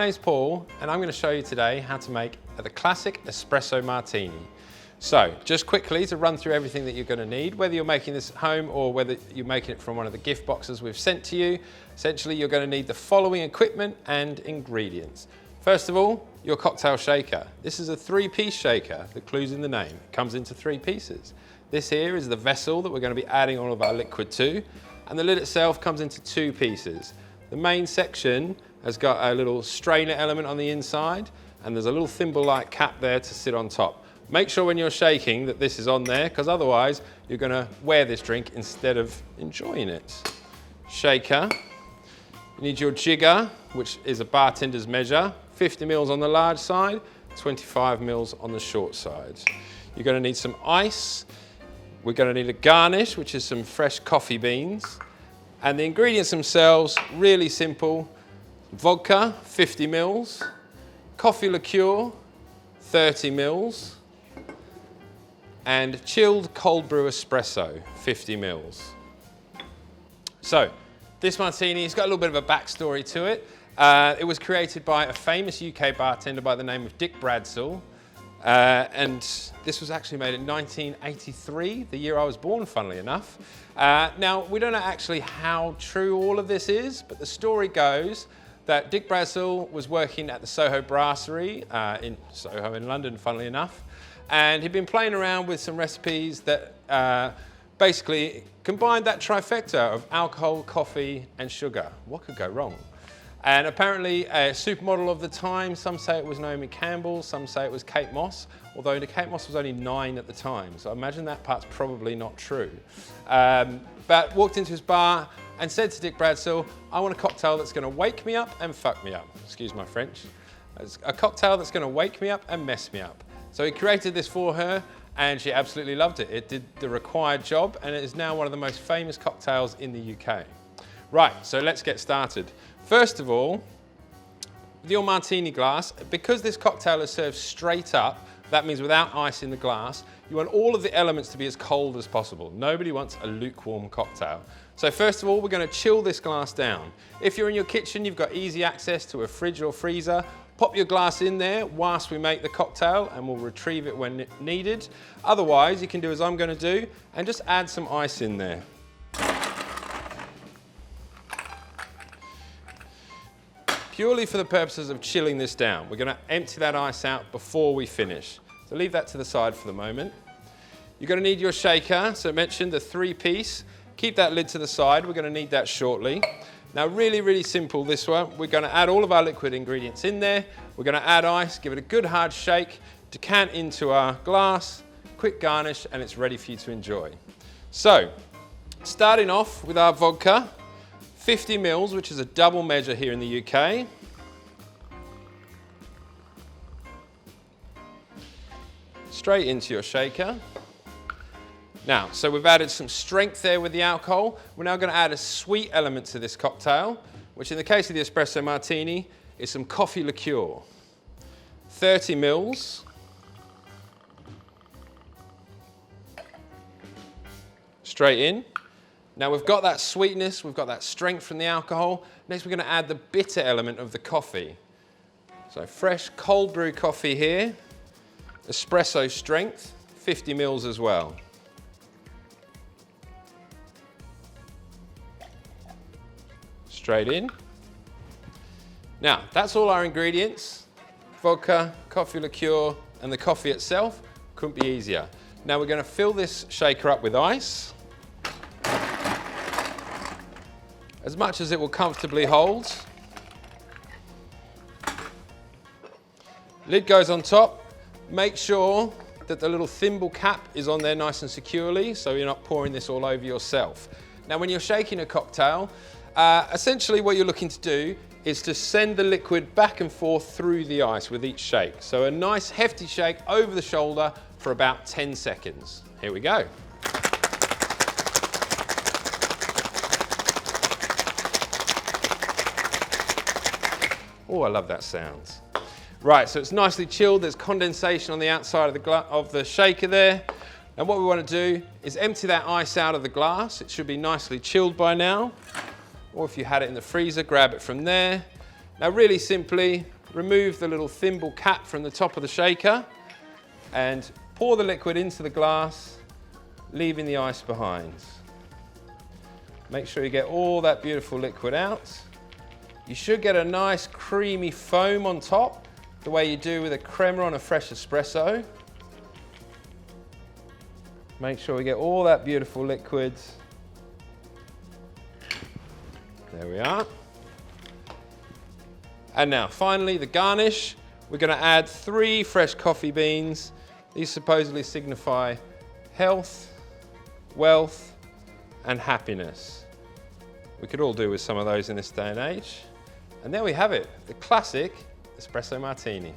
name's Paul, and I'm going to show you today how to make the classic Espresso Martini. So, just quickly to run through everything that you're going to need, whether you're making this at home or whether you're making it from one of the gift boxes we've sent to you. Essentially, you're going to need the following equipment and ingredients. First of all, your cocktail shaker. This is a 3-piece shaker, the clue's in the name. It comes into 3 pieces. This here is the vessel that we're going to be adding all of our liquid to, and the lid itself comes into 2 pieces. The main section has got a little strainer element on the inside, and there's a little thimble-like cap there to sit on top. Make sure when you're shaking that this is on there, because otherwise you're going to wear this drink instead of enjoying it. Shaker. You need your jigger, which is a bartender's measure. 50 mils on the large side, 25 mils on the short side. You're going to need some ice. We're going to need a garnish, which is some fresh coffee beans. And the ingredients themselves, really simple. Vodka, 50 mils. Coffee liqueur, 30 mils. And chilled cold brew espresso, 50 mils. So, this martini has got a little bit of a backstory to it. It was created by a famous UK bartender by the name of Dick Bradsell. And this was actually made in 1983, the year I was born, funnily enough. Now, we don't know actually how true all of this is, but the story goes that Dick Bradsell was working at the Soho Brasserie in Soho in London, funnily enough. And he'd been playing around with some recipes that basically combined that trifecta of alcohol, coffee, and sugar. What could go wrong? And apparently a supermodel of the time, some say it was Naomi Campbell, some say it was Kate Moss, although Kate Moss was only 9 at the time, so I imagine that part's probably not true. But walked into his bar and said to Dick Bradsell, I want a cocktail that's gonna wake me up and fuck me up. Excuse my French. A cocktail that's gonna wake me up and mess me up. So he created this for her, and she absolutely loved it. It did the required job, and it is now one of the most famous cocktails in the UK. Right, so let's get started. First of all, with your martini glass, because this cocktail is served straight up, that means without ice in the glass, you want all of the elements to be as cold as possible. Nobody wants a lukewarm cocktail. So first of all, we're going to chill this glass down. If you're in your kitchen, you've got easy access to a fridge or freezer. Pop your glass in there whilst we make the cocktail, and we'll retrieve it when needed. Otherwise, you can do as I'm going to do and just add some ice in there. Purely for the purposes of chilling this down. We're going to empty that ice out before we finish. So leave that to the side for the moment. You're going to need your shaker. So I mentioned the 3-piece. Keep that lid to the side. We're going to need that shortly. Now really, really simple this one. We're going to add all of our liquid ingredients in there. We're going to add ice, give it a good hard shake, decant into our glass, quick garnish, and it's ready for you to enjoy. So, starting off with our vodka. 50 mils, which is a double measure here in the UK. Straight into your shaker. Now, so we've added some strength there with the alcohol. We're now going to add a sweet element to this cocktail, which in the case of the Espresso Martini is some coffee liqueur. 30 mils. Straight in. Now we've got that sweetness, we've got that strength from the alcohol. Next we're going to add the bitter element of the coffee. So fresh cold brew coffee here, espresso strength, 50 mils as well. Straight in. Now that's all our ingredients. Vodka, coffee liqueur, and the coffee itself. Couldn't be easier. Now we're going to fill this shaker up with ice. As much as it will comfortably hold. Lid goes on top. Make sure that the little thimble cap is on there nice and securely, so you're not pouring this all over yourself. Now when you're shaking a cocktail, essentially what you're looking to do is to send the liquid back and forth through the ice with each shake. So a nice hefty shake over the shoulder for about 10 seconds. Here we go. Oh, I love that sound. Right, so it's nicely chilled. There's condensation on the outside of the shaker there. And what we want to do is empty that ice out of the glass. It should be nicely chilled by now. Or if you had it in the freezer, grab it from there. Now really simply, remove the little thimble cap from the top of the shaker and pour the liquid into the glass, leaving the ice behind. Make sure you get all that beautiful liquid out. You should get a nice creamy foam on top, the way you do with a crema on a fresh espresso. Make sure we get all that beautiful liquid. There we are. And now finally the garnish. We're going to add 3 fresh coffee beans. These supposedly signify health, wealth and happiness. We could all do with some of those in this day and age. And there we have it, the classic Espresso Martini.